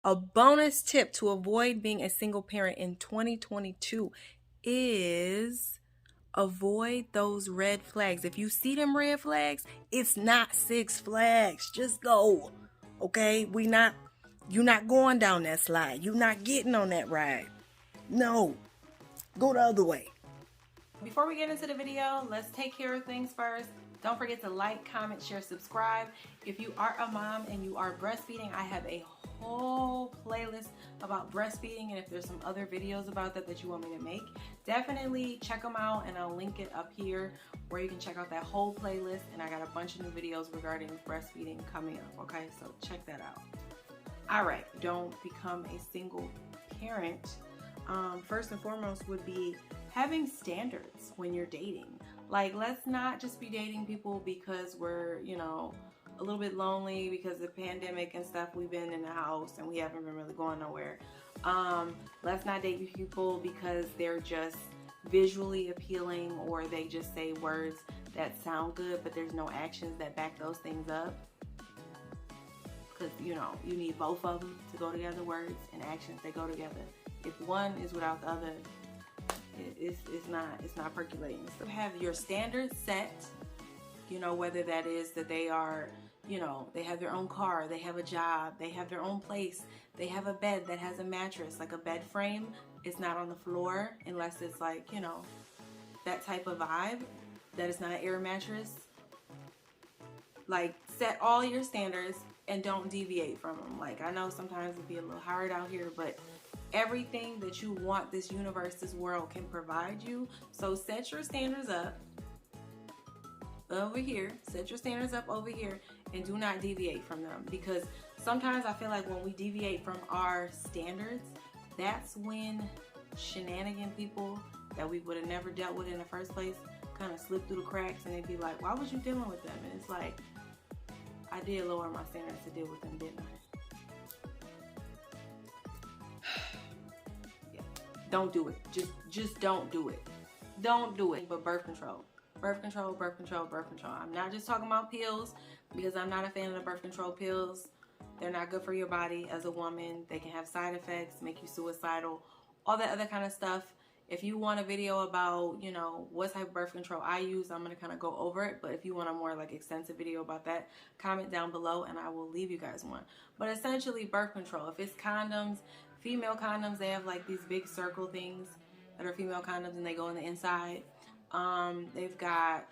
A bonus tip to avoid being a single parent in 2022 is avoid those red flags. If you see them red flags, it's not Six Flags. Just go. Okay? You're not going down that slide. You're not getting on that ride. No. Go the other way. Before we get into the video, let's take care of things first. Don't forget to like, comment, share, subscribe. If you are a mom and you are breastfeeding, I have a whole playlist about breastfeeding, and if there's some other videos about that you want me to make, definitely check them out, and I'll link it up here where you can check out that whole playlist. And I got a bunch of new videos regarding breastfeeding coming up, okay? So check that out. All right, don't become a single parent. First and foremost would be having standards when you're dating. Like, let's not just be dating people because we're, a little bit lonely because of the pandemic and stuff. We've been in the house and we haven't been really going nowhere. Let's not date people because they're just visually appealing, or they just say words that sound good, but there's no actions that back those things up. Because, you need both of them to go together. Words and actions, they go together. If one is without the other, it's not percolating. So have your standards set, whether that is that they are, they have their own car, they have a job, they have their own place, they have a bed that has a mattress, like a bed frame. It's not on the floor unless it's like, that type of vibe, that it's not an air mattress. Like, set all your standards and don't deviate from them. Like, I know sometimes it'd be a little hard out here, but everything that you want this universe, this world can provide you. So set your standards up over here. Set your standards up over here and do not deviate from them. Because sometimes I feel like when we deviate from our standards, that's when shenanigan people that we would have never dealt with in the first place kind of slip through the cracks, and they'd be like, why was you dealing with them? And it's like, I did lower my standards to deal with them, didn't I? Don't do it. Just don't do it. Don't do it. But birth control. Birth control, birth control, birth control. I'm not just talking about pills, because I'm not a fan of the birth control pills. They're not good for your body as a woman. They can have side effects, make you suicidal, all that other kind of stuff. If you want a video about, what type of birth control I use, I'm going to kind of go over it. But if you want a more extensive video about that, comment down below and I will leave you guys one. But essentially, birth control, if it's condoms, female condoms, they have these big circle things that are female condoms, and they go on the inside. They've got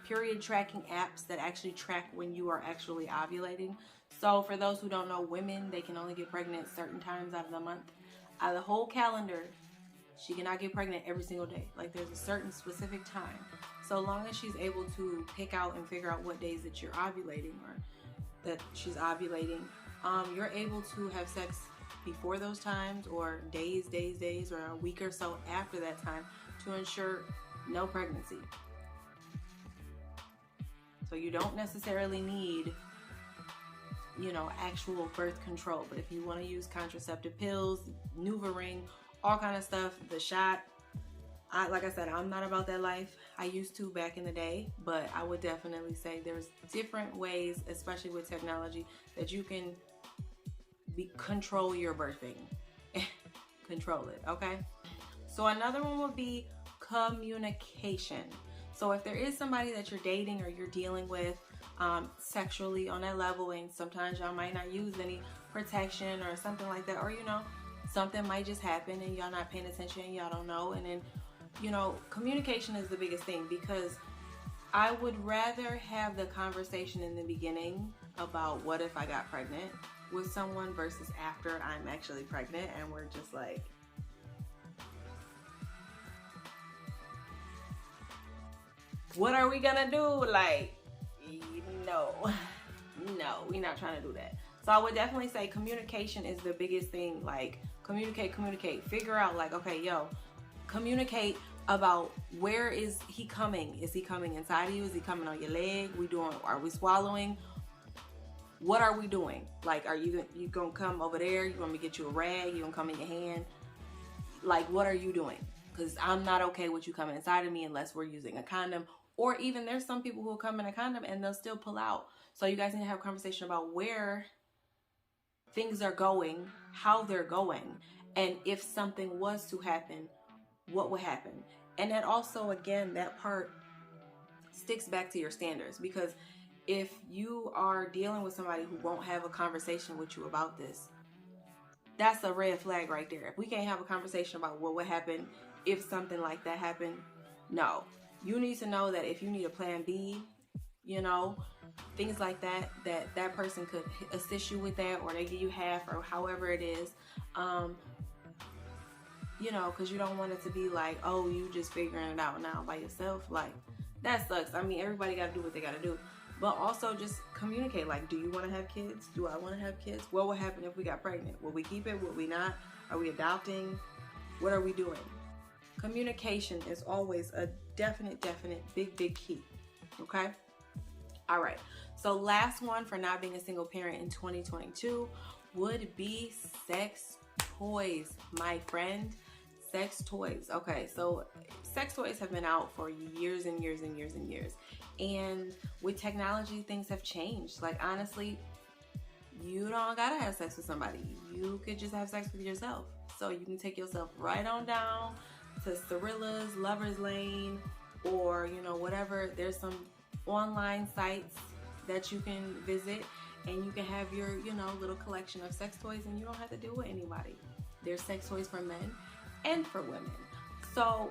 period tracking apps that actually track when you are actually ovulating. So for those who don't know, women, they can only get pregnant certain times out of the month. Out of the whole calendar, she cannot get pregnant every single day. There's a certain specific time. So long as she's able to pick out and figure out what days that you're ovulating, or that she's ovulating, you're able to have sex before those times, or days, or a week or so after that time, to ensure no pregnancy. So you don't necessarily need, actual birth control. But if you want to use contraceptive pills, NuvaRing, all kind of stuff, the shot, like I said, I'm not about that life. I used to back in the day, but I would definitely say there's different ways, especially with technology, that you can control your birthing. Control it, okay? So another one would be communication. So if there is somebody that you're dating or you're dealing with sexually on that level, and sometimes y'all might not use any protection or something like that, or something might just happen and y'all not paying attention and y'all don't know, and then communication is the biggest thing, because I would rather have the conversation in the beginning about what if I got pregnant with someone versus after I'm actually pregnant and we're just like, what are we gonna do? No, we're not trying to do that. So I would definitely say communication is the biggest thing. Communicate. Figure out okay, communicate about where is he coming. Is he coming inside of you? Is he coming on your leg? Are we swallowing? What are we doing? Are you gonna come over there? You want me to get you a rag? You gonna come in your hand? What are you doing? Because I'm not okay with you coming inside of me unless we're using a condom. Or even there's some people who will come in a condom and they'll still pull out. So you guys need to have a conversation about where things are going, how they're going, and if something was to happen, what would happen. And that also, again, that part sticks back to your standards, because if you are dealing with somebody who won't have a conversation with you about this, that's a red flag right there. If we can't have a conversation about what would happen if something like that happened, no. You need to know that if you need a plan B, you know, things like that, that person could assist you with that, or they give you half, or however it is. You know, because you don't want it to be like, oh, you just figuring it out now by yourself. Like, that sucks. I mean, everybody got to do what they got to do. But also just communicate. Like, do you want to have kids? Do I want to have kids? What would happen if we got pregnant? Will we keep it? Will we not? Are we adopting? What are we doing? Communication is always a definite, big key. Okay? All right. So last one for not being a single parent in 2022 would be sex toys, my friend. Sex toys. Okay, so sex toys have been out for years and years and years and years. And with technology, things have changed. Like, honestly, you don't gotta have sex with somebody. You could just have sex with yourself. So you can take yourself right on down to Cirilla's, Lover's Lane, or, you know, whatever. There's some online sites that you can visit, and you can have your, you know, little collection of sex toys, and you don't have to deal with anybody. There's sex toys for men and for women. So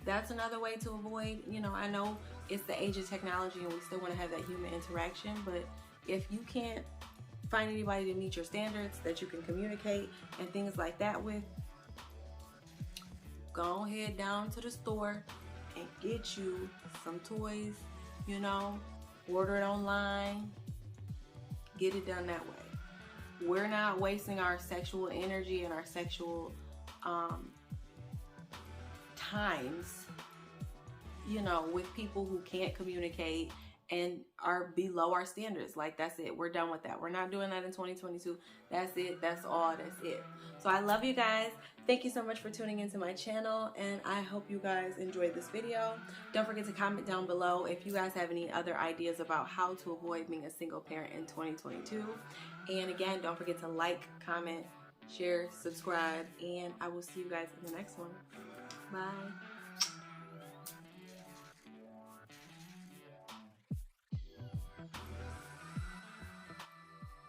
that's another way to avoid, you know, I know it's the age of technology and we still want to have that human interaction, but if you can't find anybody to meet your standards that you can communicate and things like that with, go ahead down to the store and get you some toys, you know, order it online, get it done that way. We're not wasting our sexual energy and our sexual times, you know, with people who can't communicate and are below our standards. Like, that's it. We're done with that. We're not doing that in 2022. That's it. That's all. That's it. So I love you guys. Thank you so much for tuning into my channel, and I hope you guys enjoyed this video. Don't forget to comment down below if you guys have any other ideas about how to avoid being a single parent in 2022. And again, don't forget to like, comment, share, subscribe, and I will see you guys in the next one. Bye.